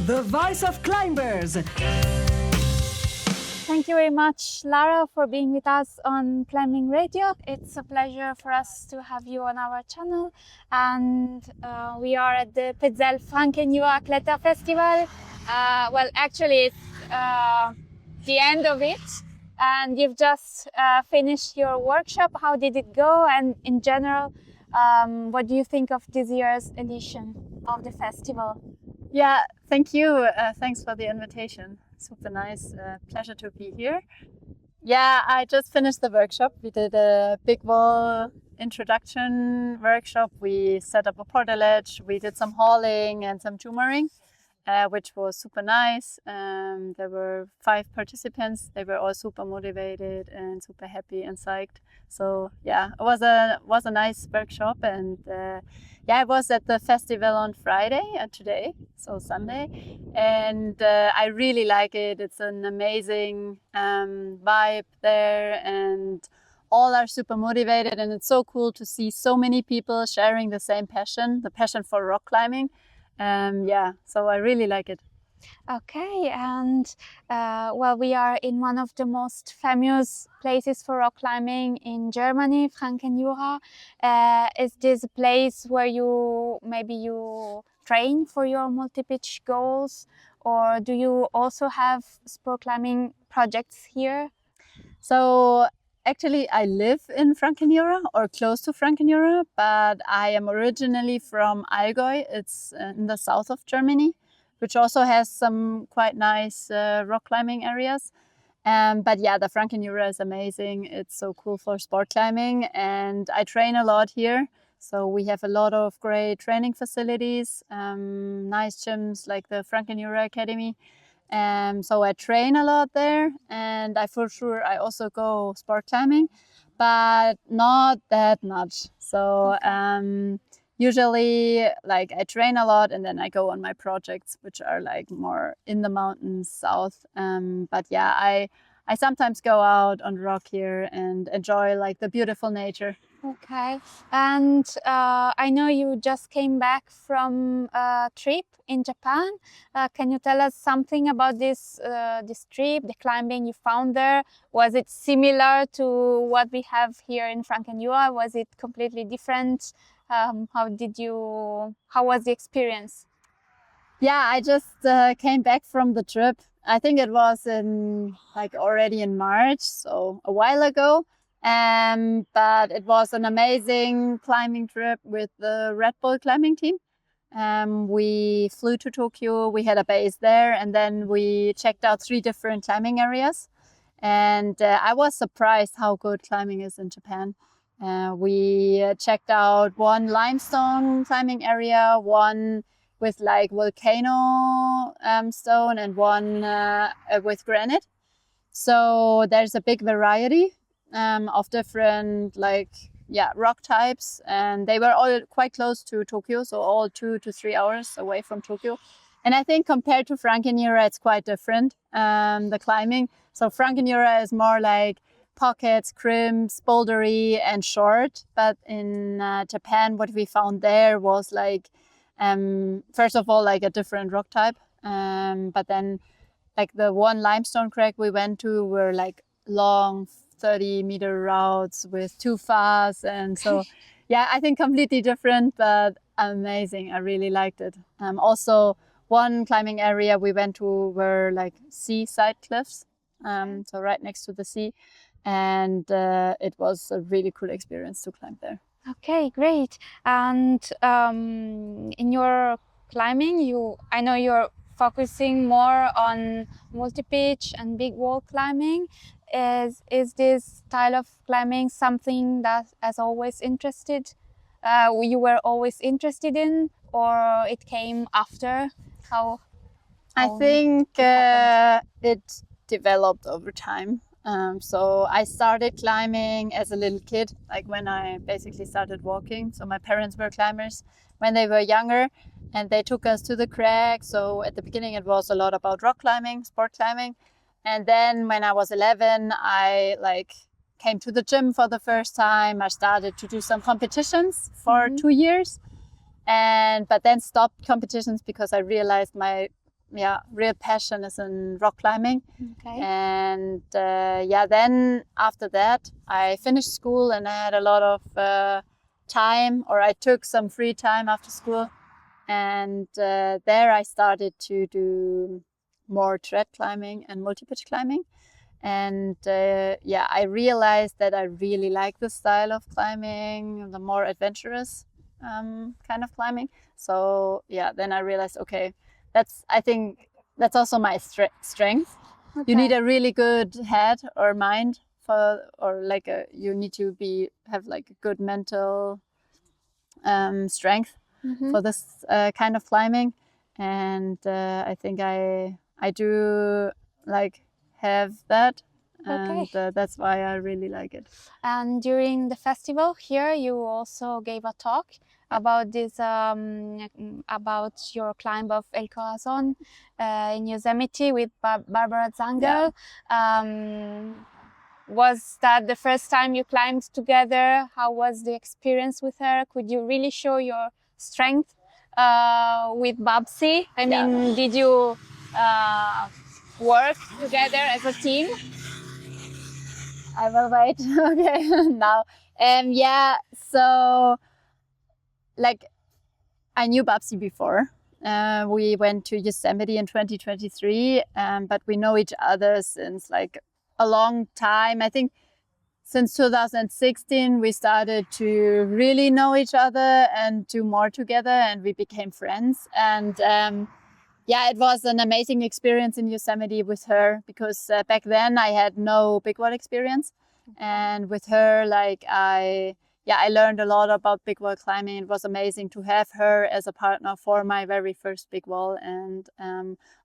the voice of climbers. Thank you very much, Lara, for being with us on Climbing Radio. It's a pleasure for us to have you on our channel. And we are at the Petzl Frankenjura Kletterfestival. Well, actually, it's the end of it. And you've just finished your workshop. How did it go? And in general, what do you think of this year's edition of the festival? Yeah, thank you. Thanks for the invitation. Super nice. Pleasure to be here. Yeah, I just finished the workshop. We did a big wall introduction workshop. We set up a portaledge. We did some hauling and some jumpering, which was super nice. There were 5 participants. They were all super motivated and super happy and psyched. So yeah, it was a nice workshop. And yeah, I was at the festival on Friday and today, so Sunday, and I really like it. It's an amazing vibe there, and all are super motivated, and it's so cool to see so many people sharing the same passion, the passion for rock climbing. Yeah, so I really like it. Okay, and well, we are in one of the most famous places for rock climbing in Germany, Frankenjura. Is this a place where you train for your multipitch goals, or do you also have sport climbing projects here? So actually, I live in Frankenjura or close to Frankenjura, but I am originally from Allgäu. It's in the south of Germany, which also has some quite nice rock climbing areas. But yeah, the Frankenjura is amazing. It's so cool for sport climbing, and I train a lot here. So we have a lot of great training facilities, nice gyms like the Frankenjura Academy. So I train a lot there, and I also go sport climbing, but not that much. So usually, like, I train a lot and then I go on my projects, which are like more in the mountains south. But yeah, I sometimes go out on rock here and enjoy like the beautiful nature. Okay, and I know you just came back from a trip in Japan. Can you tell us something about this trip, the climbing you found there? Was it similar to what we have here in Frankenjura? Was it completely different? How was the experience? Yeah, I just came back from the trip. I think it was already in March, so a while ago. But it was an amazing climbing trip with the Red Bull climbing team. We flew to Tokyo, we had a base there, and then we checked out 3 different climbing areas. And I was surprised how good climbing is in Japan. We checked out one limestone climbing area, one with like volcano stone, and one with granite. So there's a big variety of different rock types, and they were all quite close to Tokyo, so all 2 to 3 hours away from Tokyo. And I think compared to Frankenjura, it's quite different, the climbing. So Frankenjura is more like pockets, crimps, bouldery, and short. But in Japan, what we found there was like, first of all, like a different rock type. But then like the one limestone crag we went to were like long 30-meter routes with 2 fasts. And so, yeah, I think completely different, but amazing. I really liked it. Also, one climbing area we went to were like seaside cliffs. So right next to the sea. And it was a really cool experience to climb there. Okay, great. And in your climbing, I know you're focusing more on multipitch and big wall climbing. Is this style of climbing something that you were always interested in, or it came after? I think it developed over time. So I started climbing as a little kid, like when I basically started walking. So my parents were climbers when they were younger, and they took us to the crag. So at the beginning it was a lot about rock climbing, sport climbing. And then when I was 11, I came to the gym for the first time. I started to do some competitions for 2 years, but then stopped competitions because I realized my real passion is in rock climbing. Okay. And then after that, I finished school and I had a lot of time, or I took some free time after school. And there I started to do more tread climbing and multipitch climbing. And I realized that I really like the style of climbing, the more adventurous kind of climbing. So then I realized, okay, I think that's also my strength. Okay. You need a really good head or mind you need to have like a good mental strength for this kind of climbing. And I think I do like have that. And that's why I really like it. And during the festival here, you also gave a talk about this, about your climb of El Corazon in Yosemite with Barbara Zangel. Yeah. Was that the first time you climbed together? How was the experience with her? Could you really show your strength with Babsi? I mean, did you work together as a team? I will wait. Okay, now. So like I knew Babsi before. We went to Yosemite in 2023, but we know each other since like a long time. I think since 2016 we started to really know each other and do more together, and we became friends. And it was an amazing experience in Yosemite with her, because back then I had no big wall experience. And with her, like I learned a lot about big wall climbing. It was amazing to have her as a partner for my very first big wall. And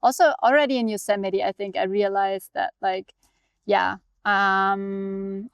also already in Yosemite, I think I realized that I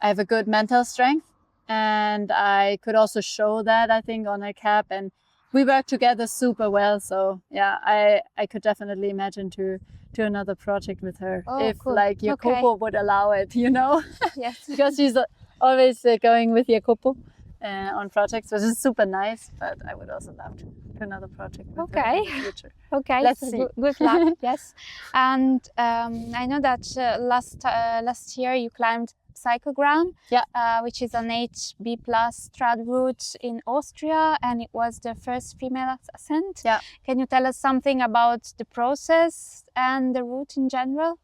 have a good mental strength, and I could also show that, I think, on a cap. And we work together super well. So I could definitely imagine to do another project with her if cool. like Jacopo would allow it, Yes. because she's always going with Jacopo on projects, which is super nice. But I would also love to do another project with her in the future. Okay, Let's so see. good luck. Yes. And I know that last year you climbed Psychogram, which is an HB plus trad route in Austria, and it was the first female ascent. Yeah. Can you tell us something about the process and the route in general?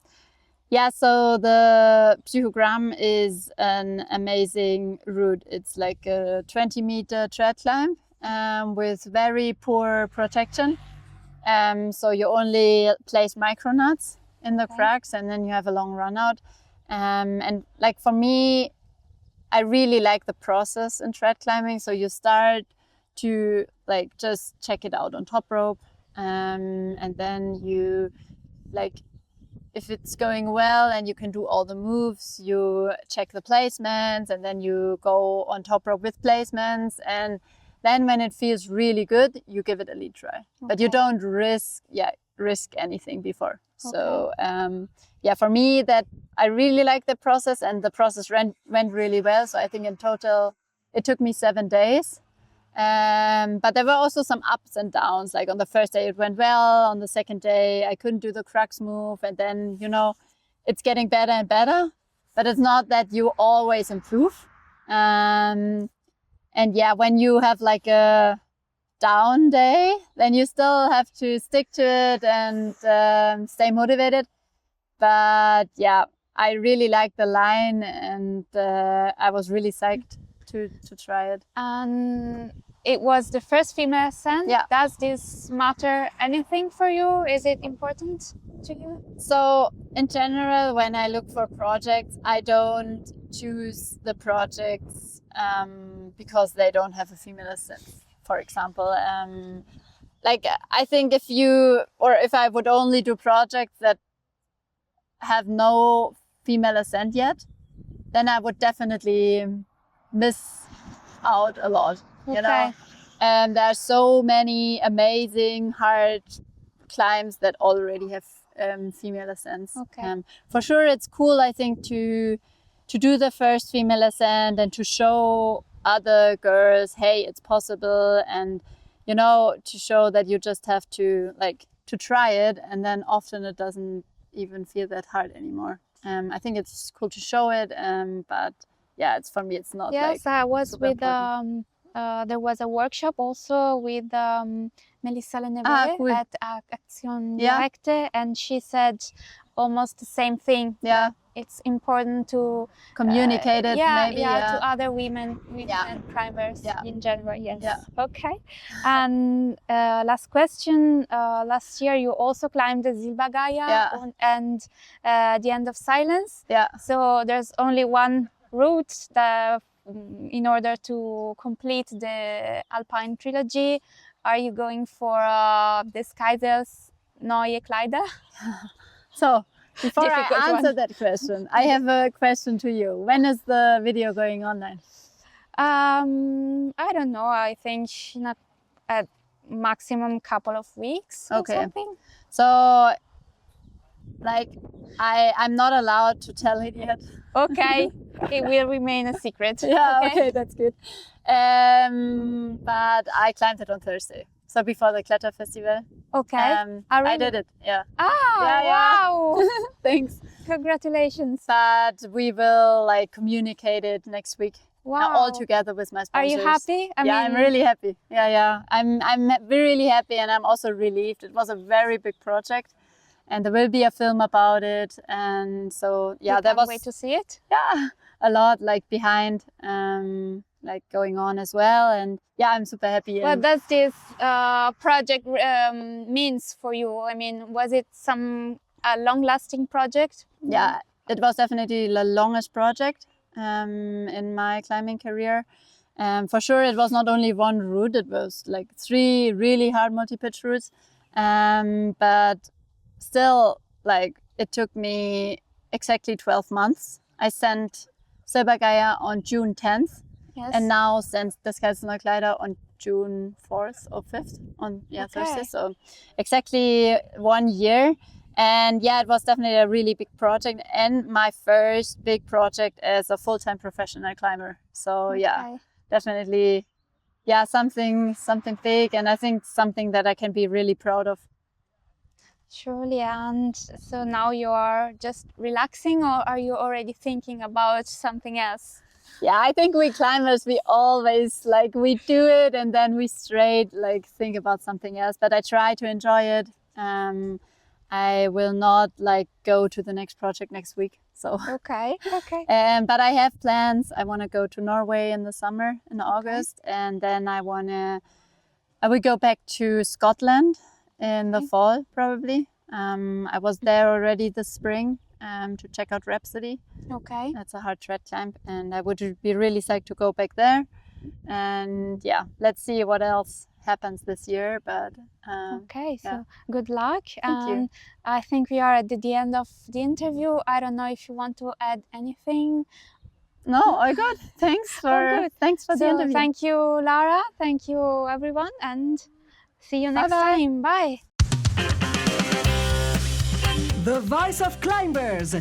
Yeah, so the Psychogram is an amazing route. It's like a 20-meter trad climb with very poor protection. So you only place micronuts in the cracks, and then you have a long run out. And like for me, I really like the process in trad climbing. So you start to like just check it out on top rope, and then you like, if it's going well and you can do all the moves, you check the placements, and then you go on top rope with placements. And then when it feels really good, you give it a lead try. But you don't risk anything before. So for me, that I really like the process, and the process went really well. So I think in total it took me 7 days. But there were also some ups and downs. Like on the first day it went well. On the second day I couldn't do the crux move, and then it's getting better and better. But it's not that you always improve. And when you have like a down day, then you still have to stick to it and stay motivated. But I really liked the line, and I was really psyched to try it. And it was the first female ascent. Yeah. Does this matter anything for you? Is it important to you? So in general, when I look for projects, I don't choose the projects because they don't have a female ascent, for example. I think if I would only do projects that have no female ascent yet, then I would definitely miss out a lot. And there are so many amazing hard climbs that already have female ascents. For sure, it's cool, I think, to do the first female ascent and to show other girls, hey, it's possible, and to show that you just have to to try it, and then often it doesn't even feel that hard anymore. I think it's cool to show it, but yeah, it's for me. It's not. Yes, like, I was super with. There was a workshop also with Lara Neumeier cool. at Action Directe, and she said almost the same thing. Yeah. It's important to communicate it. Maybe to other women and climbers in general. Yes. Yeah. Okay. And last question. Last year you also climbed the Silbergeier and the End of Silence. Yeah. So there's only one route that in order to complete the Alpine trilogy. Are you going for this Kaisers neue Kleider? So before I Difficult answer one. that question, I have a question to you. When is the video going online? I don't know. I think not at maximum couple of weeks or something. So, like, I'm not allowed to tell it yet. Okay, it will remain a secret. Yeah, okay, that's good. But I climbed it on Thursday, so before the Kletterfestival. Okay. I did it. Yeah. Wow! Thanks. Congratulations. But we will like communicate it next week. Wow. All together with my sponsors. Are you happy? I'm really happy. Yeah. I'm really happy, and I'm also relieved. It was a very big project, and there will be a film about it. And so you can't wait to see it. Yeah, a lot like behind, like going on as well. And yeah, I'm super happy. What does this project means for you? I mean, was it a long-lasting project? Yeah, it was definitely the longest project in my climbing career. For sure, it was not only one route, it was like 3 really hard multi-pitch routes. But still, like, it took me exactly 12 months. I sent Silbergeier on June 10th. Yes. And now sent das Kaisers Kleider on June 4th or 5th on Thursday. So exactly 1 year. And yeah, it was definitely a really big project, and my first big project as a full-time professional climber. So yeah, definitely, something big, and I think something that I can be really proud of. Surely. And so now you are just relaxing, or are you already thinking about something else? Yeah, I think we climbers, we always we do it and then we straight think about something else. But I try to enjoy it. I will not go to the next project next week. So okay. But I have plans. I want to go to Norway in the summer in August, and then I will go back to Scotland in the fall probably. I was there already this spring to check out Rhapsody. Okay. That's a hard trad climb, and I would be really psyched to go back there. And yeah, let's see what else happens this year. But okay, so good luck. Thank you. I think we are at the end of the interview. I don't know if you want to add anything. No, all good. Thanks for the interview. Thank you, Lara. Thank you, everyone, and see you next time. Bye. The Voice of Climbers.